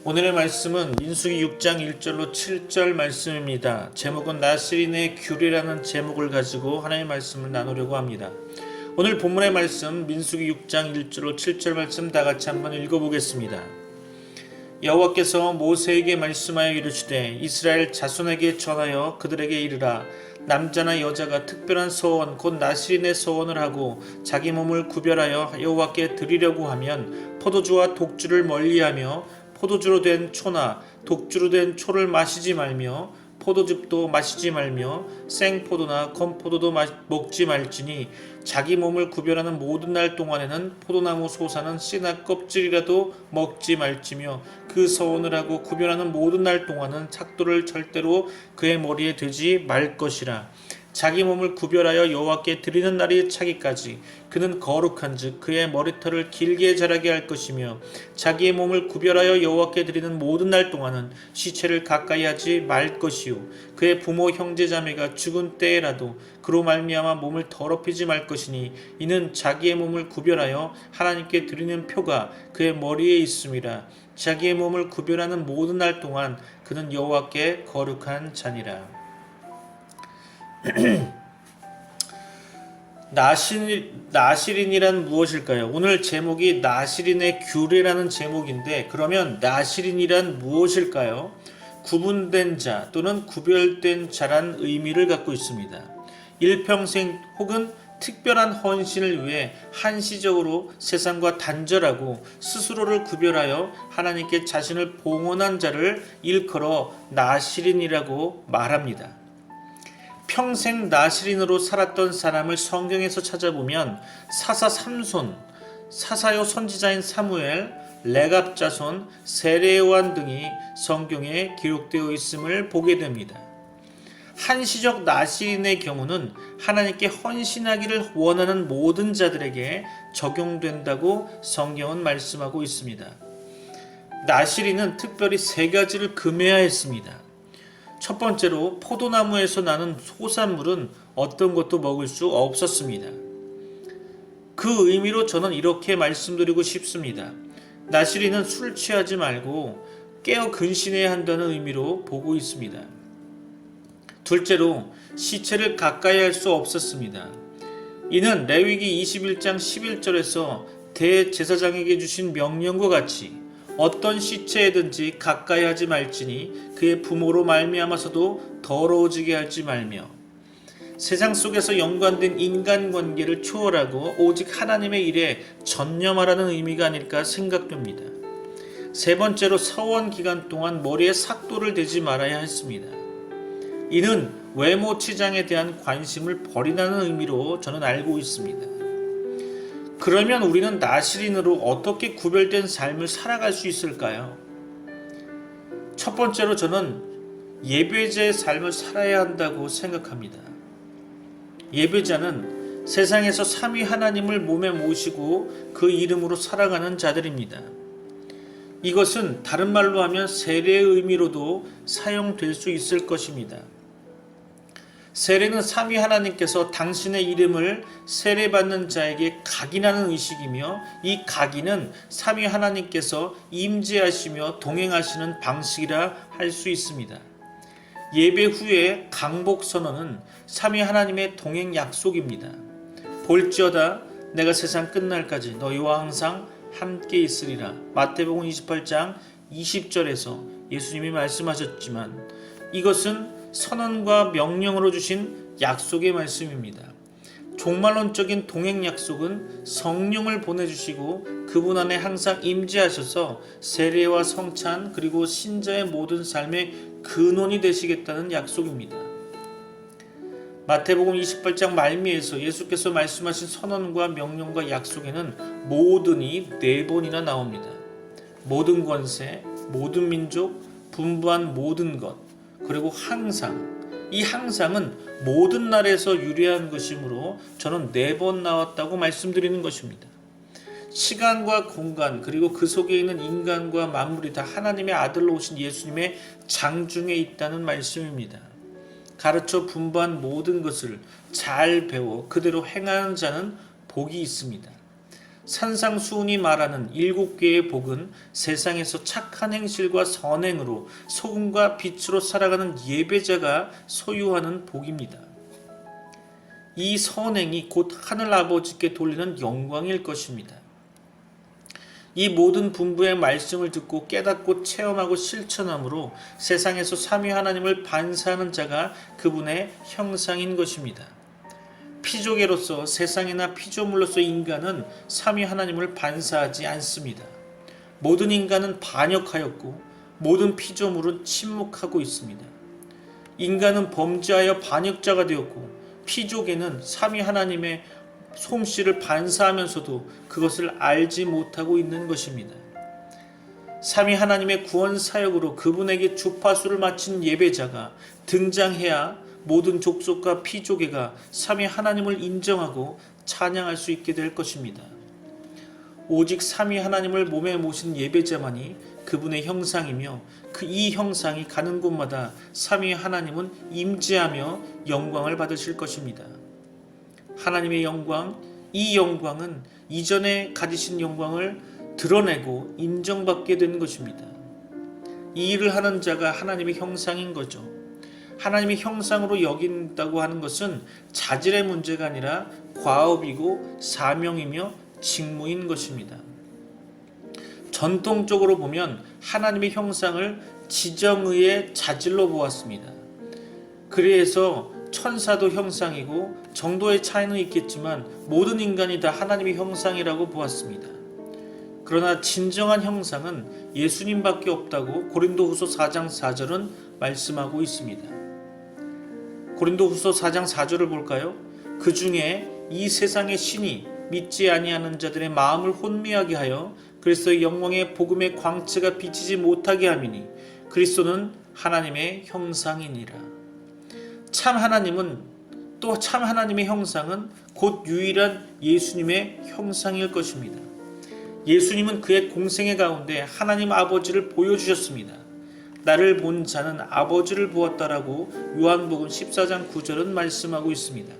오늘의 말씀은 민수기 6장 1절로 7절 말씀입니다. 제목은 나스린의 규례라는 제목을 가지고 하나님의 말씀을 나누려고 합니다. 오늘 본문의 말씀 민수기 6장 1절로 7절 말씀 다같이 한번 읽어보겠습니다. 여호와께서 모세에게 말씀하여 이르시되 이스라엘 자손에게 전하여 그들에게 이르라. 남자나 여자가 특별한 서원 곧 나스린의 서원을 하고 자기 몸을 구별하여 여호와께 드리려고 하면 포도주와 독주를 멀리하며 포도주로 된 초나 독주로 된 초를 마시지 말며 포도즙도 마시지 말며 생포도나 건포도도 먹지 말지니 자기 몸을 구별하는 모든 날 동안에는 포도나무 솟아는 씨나 껍질이라도 먹지 말지며 그 서원을 하고 구별하는 모든 날 동안은 착도를 절대로 그의 머리에 대지 말 것이라. 자기 몸을 구별하여 여호와께 드리는 날이 차기까지 그는 거룩한즉 그의 머리털을 길게 자라게 할 것이며 자기의 몸을 구별하여 여호와께 드리는 모든 날 동안은 시체를 가까이 하지 말 것이요 그의 부모 형제 자매가 죽은 때에라도 그로 말미암아 몸을 더럽히지 말 것이니 이는 자기의 몸을 구별하여 하나님께 드리는 표가 그의 머리에 있음이라. 자기의 몸을 구별하는 모든 날 동안 그는 여호와께 거룩한 자니라. 나시린이란 무엇일까요? 오늘 제목이 나시린의 규례라는 제목인데 그러면 나시린이란 무엇일까요? 구분된 자 또는 구별된 자란 의미를 갖고 있습니다. 일평생 혹은 특별한 헌신을 위해 한시적으로 세상과 단절하고 스스로를 구별하여 하나님께 자신을 봉헌한 자를 일컬어 나시린이라고 말합니다. 평생 나시린으로 살았던 사람을 성경에서 찾아보면 사사 삼손, 사사요 선지자인 사무엘, 레갑 자손, 세례요한 등이 성경에 기록되어 있음을 보게 됩니다. 한시적 나시린의 경우는 하나님께 헌신하기를 원하는 모든 자들에게 적용된다고 성경은 말씀하고 있습니다. 나시린은 특별히 세 가지를 금해야 했습니다. 첫 번째로 포도나무에서 나는 소산물은 어떤 것도 먹을 수 없었습니다. 그 의미로 저는 이렇게 말씀드리고 싶습니다. 나시린은 술 취하지 말고 깨어 근신해야 한다는 의미로 보고 있습니다. 둘째로 시체를 가까이 할 수 없었습니다. 이는 레위기 21장 11절에서 대제사장에게 주신 명령과 같이 어떤 시체에든지 가까이 하지 말지니 그의 부모로 말미암아서도 더러워지게 하지 말며 세상 속에서 연관된 인간관계를 초월하고 오직 하나님의 일에 전념하라는 의미가 아닐까 생각됩니다. 세 번째로 서원 기간 동안 머리에 삭도를 대지 말아야 했습니다. 이는 외모 치장에 대한 관심을 버리라는 의미로 저는 알고 있습니다. 그러면 우리는 나시린으로 어떻게 구별된 삶을 살아갈 수 있을까요? 첫 번째로 저는 예배자의 삶을 살아야 한다고 생각합니다. 예배자는 세상에서 삼위 하나님을 몸에 모시고 그 이름으로 살아가는 자들입니다. 이것은 다른 말로 하면 세례의 의미로도 사용될 수 있을 것입니다. 세례는 삼위 하나님께서 당신의 이름을 세례받는 자에게 각인하는 의식이며 이 각인은 삼위 하나님께서 임재하시며 동행하시는 방식이라 할 수 있습니다. 예배 후에 강복 선언은 삼위 하나님의 동행 약속입니다. 볼지어다 내가 세상 끝날까지 너희와 항상 함께 있으리라. 마태복음 28장 20절에서 예수님이 말씀하셨지만 이것은 선언과 명령으로 주신 약속의 말씀입니다. 종말론적인 동행 약속은 성령을 보내주시고 그분 안에 항상 임재하셔서 세례와 성찬 그리고 신자의 모든 삶의 근원이 되시겠다는 약속입니다. 마태복음 28장 말미에서 예수께서 말씀하신 선언과 명령과 약속에는 모든이 4번이나 나옵니다. 모든 권세, 모든 민족, 분부한 모든 것 그리고 항상, 이 항상은 모든 날에서 유래한 것이므로 저는 4번 나왔다고 말씀드리는 것입니다. 시간과 공간 그리고 그 속에 있는 인간과 만물이 다 하나님의 아들로 오신 예수님의 장중에 있다는 말씀입니다. 가르쳐 분부한 모든 것을 잘 배워 그대로 행하는 자는 복이 있습니다. 산상수훈이 말하는 7개의 복은 세상에서 착한 행실과 선행으로 소금과 빛으로 살아가는 예배자가 소유하는 복입니다. 이 선행이 곧 하늘 아버지께 돌리는 영광일 것입니다. 이 모든 분부의 말씀을 듣고 깨닫고 체험하고 실천함으로 세상에서 삼위 하나님을 반사하는 자가 그분의 형상인 것입니다. 피조개로서 세상이나 피조물로서 인간은 삼위 하나님을 반사하지 않습니다. 모든 인간은 반역하였고 모든 피조물은 침묵하고 있습니다. 인간은 범죄하여 반역자가 되었고 피조개는 삼위 하나님의 솜씨를 반사하면서도 그것을 알지 못하고 있는 것입니다. 삼위 하나님의 구원 사역으로 그분에게 주파수를 맞춘 예배자가 등장해야 모든 족속과 피조개가 삼위 하나님을 인정하고 찬양할 수 있게 될 것입니다. 오직 삼위 하나님을 몸에 모신 예배자만이 그분의 형상이며 이 형상이 가는 곳마다 삼위 하나님은 임재하며 영광을 받으실 것입니다. 하나님의 영광, 이 영광은 이전에 가지신 영광을 드러내고 인정받게 되는 것입니다. 이 일을 하는 자가 하나님의 형상인 거죠. 하나님의 형상으로 여긴다고 하는 것은 자질의 문제가 아니라 과업이고 사명이며 직무인 것입니다. 전통적으로 보면 하나님의 형상을 지정의의 자질로 보았습니다. 그래서 천사도 형상이고 정도의 차이는 있겠지만 모든 인간이 다 하나님의 형상이라고 보았습니다. 그러나 진정한 형상은 예수님밖에 없다고 고린도후서 4장 4절은 말씀하고 있습니다. 고린도후서 4장 4절을 볼까요? 그 중에 이 세상의 신이 믿지 아니하는 자들의 마음을 혼미하게 하여 그리스도의 영광의 복음의 광채가 비치지 못하게 함이니 그리스도는 하나님의 형상이니라. 참 하나님은 또 참 하나님의 형상은 곧 유일한 예수님의 형상일 것입니다. 예수님은 그의 공생애 가운데 하나님 아버지를 보여주셨습니다. 나를 본 자는 아버지를 보았다라고 요한복음 14장 9절은 말씀하고 있습니다.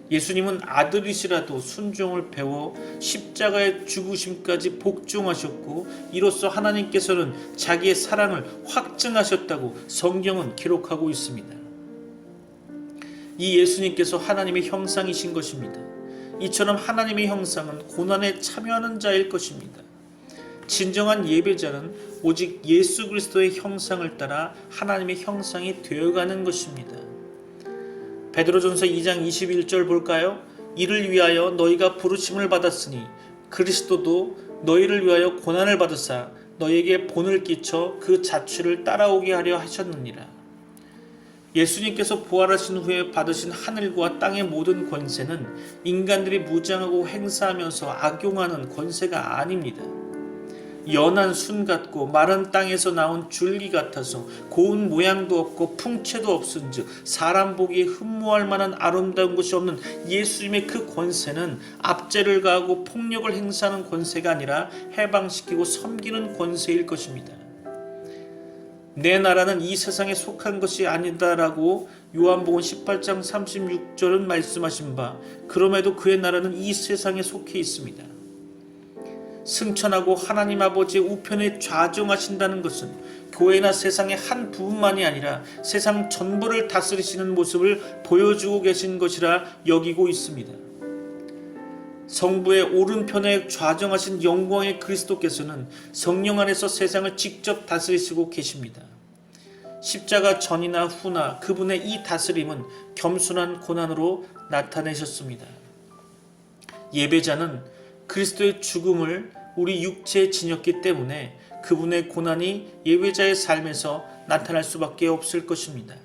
예수님은 아들이시라도 순종을 배워 십자가의 죽으심까지 복종하셨고 이로써 하나님께서는 자기의 사랑을 확증하셨다고 성경은 기록하고 있습니다. 이 예수님께서 하나님의 형상이신 것입니다. 이처럼 하나님의 형상은 고난에 참여하는 자일 것입니다. 진정한 예배자는 오직 예수 그리스도의 형상을 따라 하나님의 형상이 되어가는 것입니다. 베드로전서 2장 21절 볼까요? 이를 위하여 너희가 부르심을 받았으니 그리스도도 너희를 위하여 고난을 받으사 너희에게 본을 끼쳐 그 자취를 따라오게 하려 하셨느니라. 예수님께서 부활하신 후에 받으신 하늘과 땅의 모든 권세는 인간들이 무장하고 행사하면서 악용하는 권세가 아닙니다. 연한 순 같고 마른 땅에서 나온 줄기 같아서 고운 모양도 없고 풍채도 없은즉 사람 보기에 흠모할 만한 아름다운 것이 없는 예수님의 그 권세는 압제를 가하고 폭력을 행사하는 권세가 아니라 해방시키고 섬기는 권세일 것입니다. 내 나라는 이 세상에 속한 것이 아니다라고 요한복음 18장 36절은 말씀하신 바 그럼에도 그의 나라는 이 세상에 속해 있습니다. 승천하고 하나님 아버지의 우편에 좌정하신다는 것은 교회나 세상의 한 부분만이 아니라 세상 전부를 다스리시는 모습을 보여주고 계신 것이라 여기고 있습니다. 성부의 오른편에 좌정하신 영광의 그리스도께서는 성령 안에서 세상을 직접 다스리시고 계십니다. 십자가 전이나 후나 그분의 이 다스림은 겸손한 고난으로 나타내셨습니다. 예배자는 그리스도의 죽음을 우리 육체에 지녔기 때문에 그분의 고난이 예배자의 삶에서 나타날 수밖에 없을 것입니다.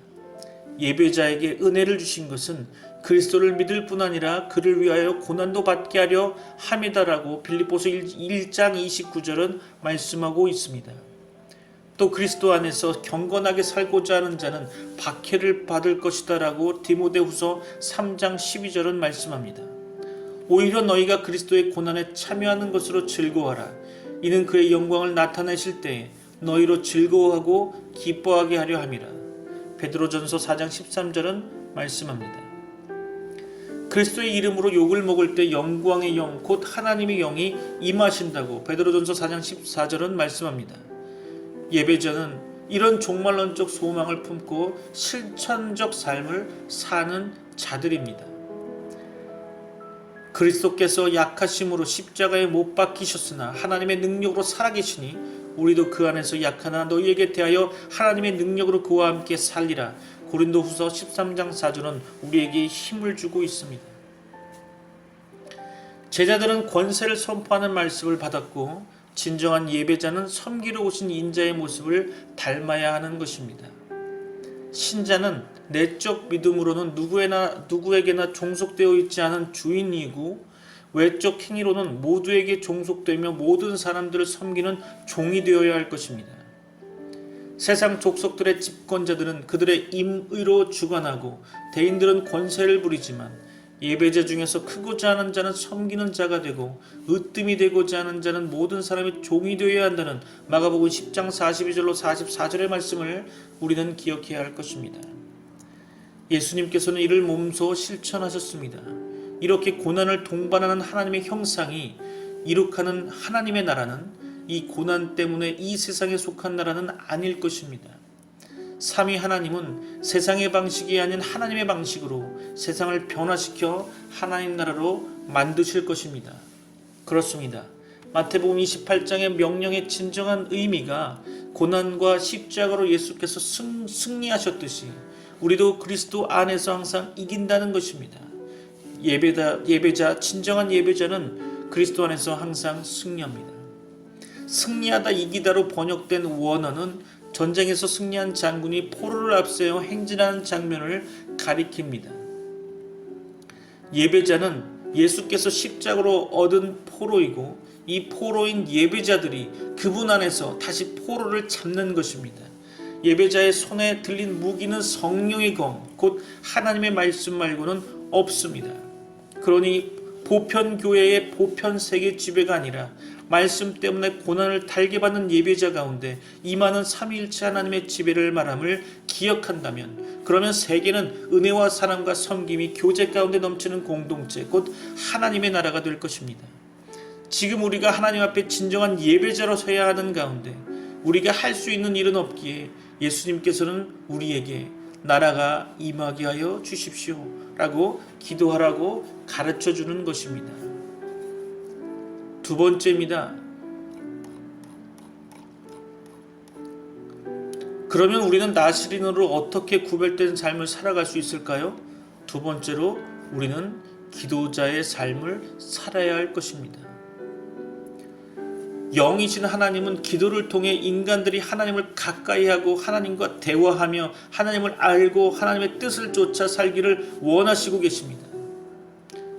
예배자에게 은혜를 주신 것은 그리스도를 믿을 뿐 아니라 그를 위하여 고난도 받게 하려 함이다라고 빌립보서 1장 29절은 말씀하고 있습니다. 또 그리스도 안에서 경건하게 살고자 하는 자는 박해를 받을 것이다라고 디모데후서 3장 12절은 말씀합니다. 오히려 너희가 그리스도의 고난에 참여하는 것으로 즐거워하라. 이는 그의 영광을 나타내실 때에 너희로 즐거워하고 기뻐하게 하려 함이라. 베드로전서 4장 13절은 말씀합니다. 그리스도의 이름으로 욕을 먹을 때 영광의 영 곧 하나님의 영이 임하신다고 베드로전서 4장 14절은 말씀합니다. 예배자는 이런 종말론적 소망을 품고 실천적 삶을 사는 자들입니다. 그리스도께서 약하심으로 십자가에 못 박히셨으나 하나님의 능력으로 살아계시니 우리도 그 안에서 약하나 너희에게 대하여 하나님의 능력으로 그와 함께 살리라. 고린도후서 13장 4절은 우리에게 힘을 주고 있습니다. 제자들은 권세를 선포하는 말씀을 받았고 진정한 예배자는 섬기러 오신 인자의 모습을 닮아야 하는 것입니다. 신자는 내적 믿음으로는 누구에게나 종속되어 있지 않은 주인이고 외적 행위로는 모두에게 종속되며 모든 사람들을 섬기는 종이 되어야 할 것입니다. 세상 족속들의 집권자들은 그들의 임의로 주관하고 대인들은 권세를 부리지만 예배자 중에서 크고자 하는 자는 섬기는 자가 되고 으뜸이 되고자 하는 자는 모든 사람의 종이 되어야 한다는 마가복음 10장 42절로 44절의 말씀을 우리는 기억해야 할 것입니다. 예수님께서는 이를 몸소 실천하셨습니다. 이렇게 고난을 동반하는 하나님의 형상이 이룩하는 하나님의 나라는 이 고난 때문에 이 세상에 속한 나라는 아닐 것입니다. 삼위 하나님은 세상의 방식이 아닌 하나님의 방식으로 세상을 변화시켜 하나님 나라로 만드실 것입니다. 그렇습니다. 마태복음 28장의 명령의 진정한 의미가 고난과 십자가로 예수께서 승리하셨듯이 우리도 그리스도 안에서 항상 이긴다는 것입니다. 예배자, 진정한 예배자는 그리스도 안에서 항상 승리합니다. 승리하다 이기다로 번역된 원어는 전쟁에서 승리한 장군이 포로를 앞세워 행진하는 장면을 가리킵니다. 예배자는 예수께서 십자가로 얻은 포로이고 이 포로인 예배자들이 그분 안에서 다시 포로를 잡는 것입니다. 예배자의 손에 들린 무기는 성령의 검, 곧 하나님의 말씀 말고는 없습니다. 그러니 보편교회의 보편세계 지배가 아니라 말씀 때문에 고난을 달게 받는 예배자 가운데 임하는 삼위일체 하나님의 지배를 말함을 기억한다면 그러면 세계는 은혜와 사랑과 섬김이 교제 가운데 넘치는 공동체 곧 하나님의 나라가 될 것입니다. 지금 우리가 하나님 앞에 진정한 예배자로 서야 하는 가운데 우리가 할 수 있는 일은 없기에 예수님께서는 우리에게 나라가 임하게 하여 주십시오 라고 기도하라고 가르쳐 주는 것입니다. 두 번째입니다. 그러면 우리는 나시린으로 어떻게 구별된 삶을 살아갈 수 있을까요? 두 번째로 우리는 기도자의 삶을 살아야 할 것입니다. 영이신 하나님은 기도를 통해 인간들이 하나님을 가까이하고 하나님과 대화하며 하나님을 알고 하나님의 뜻을 쫓아 살기를 원하시고 계십니다.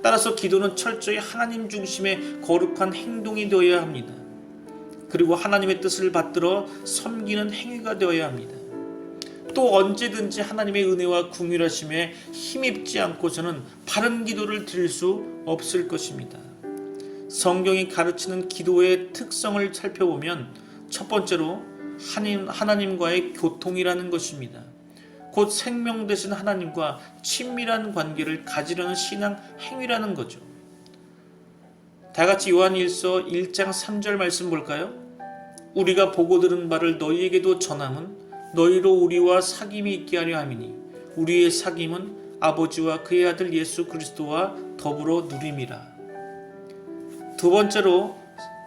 따라서 기도는 철저히 하나님 중심의 거룩한 행동이 되어야 합니다. 그리고 하나님의 뜻을 받들어 섬기는 행위가 되어야 합니다. 또 언제든지 하나님의 은혜와 긍휼하심에 힘입지 않고서는 바른 기도를 드릴 수 없을 것입니다. 성경이 가르치는 기도의 특성을 살펴보면 첫 번째로 하나님과의 교통이라는 것입니다. 곧 생명 되신 하나님과 친밀한 관계를 가지려는 신앙 행위라는 거죠. 다같이 요한일서 1장 3절 말씀 볼까요? 우리가 보고 들은 바를 너희에게도 전함은 너희로 우리와 사귐이 있게 하려 함이니 우리의 사귐은 아버지와 그의 아들 예수 그리스도와 더불어 누림이라. 두 번째로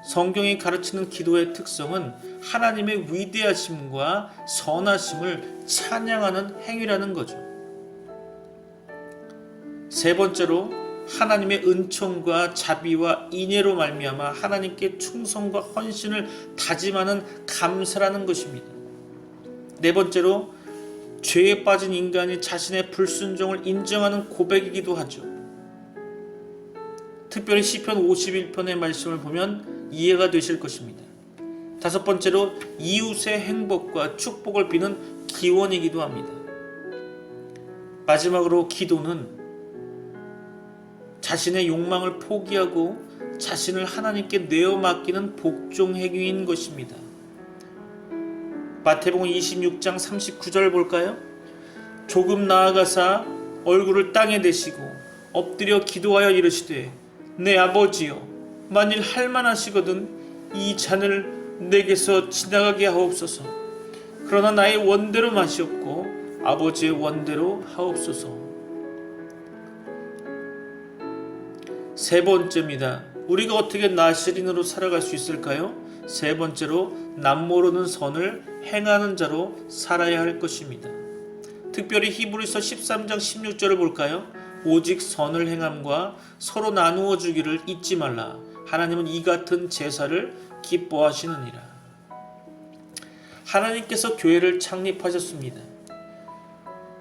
성경이 가르치는 기도의 특성은 하나님의 위대하심과 선하심을 찬양하는 행위라는 거죠. 세 번째로 하나님의 은총과 자비와 인애로 말미암아 하나님께 충성과 헌신을 다짐하는 감사라는 것입니다. 네 번째로 죄에 빠진 인간이 자신의 불순종을 인정하는 고백이기도 하죠. 특별히 시편 51편의 말씀을 보면 이해가 되실 것입니다. 다섯 번째로 이웃의 행복과 축복을 비는 기원이기도 합니다. 마지막으로 기도는 자신의 욕망을 포기하고 자신을 하나님께 내어 맡기는 복종 행위인 것입니다. 마태복음 26장 39절 볼까요? 조금 나아가사 얼굴을 땅에 대시고 엎드려 기도하여 이르시되 내 아버지여 만일 할만하시거든 이 잔을 내게서 지나가게 하옵소서. 그러나 나의 원대로 마시옵고 아버지의 원대로 하옵소서. 세 번째입니다. 우리가 어떻게 나시린으로 살아갈 수 있을까요? 세 번째로 남모르는 선을 행하는 자로 살아야 할 것입니다. 특별히 히브리서 13장 16절을 볼까요? 오직 선을 행함과 서로 나누어 주기를 잊지 말라. 하나님은 이 같은 제사를 기뻐하시느니라. 하나님께서 교회를 창립하셨습니다.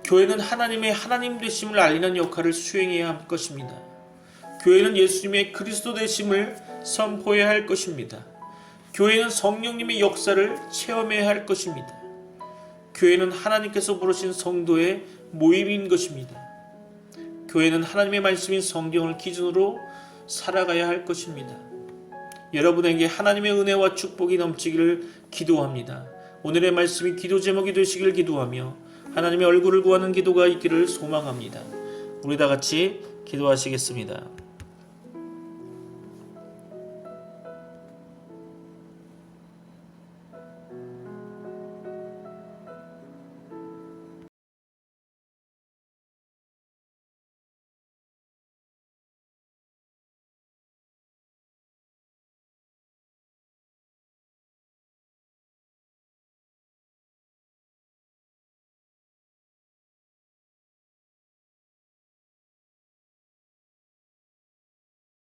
교회는 하나님의 하나님 되심을 알리는 역할을 수행해야 할 것입니다. 교회는 예수님의 그리스도 되심을 선포해야 할 것입니다. 교회는 성령님의 역사를 체험해야 할 것입니다. 교회는 하나님께서 부르신 성도의 모임인 것입니다. 교회는 하나님의 말씀인 성경을 기준으로 살아가야 할 것입니다. 여러분에게 하나님의 은혜와 축복이 넘치기를 기도합니다. 오늘의 말씀이 기도 제목이 되시길 기도하며 하나님의 얼굴을 구하는 기도가 있기를 소망합니다. 우리 다 같이 기도하시겠습니다.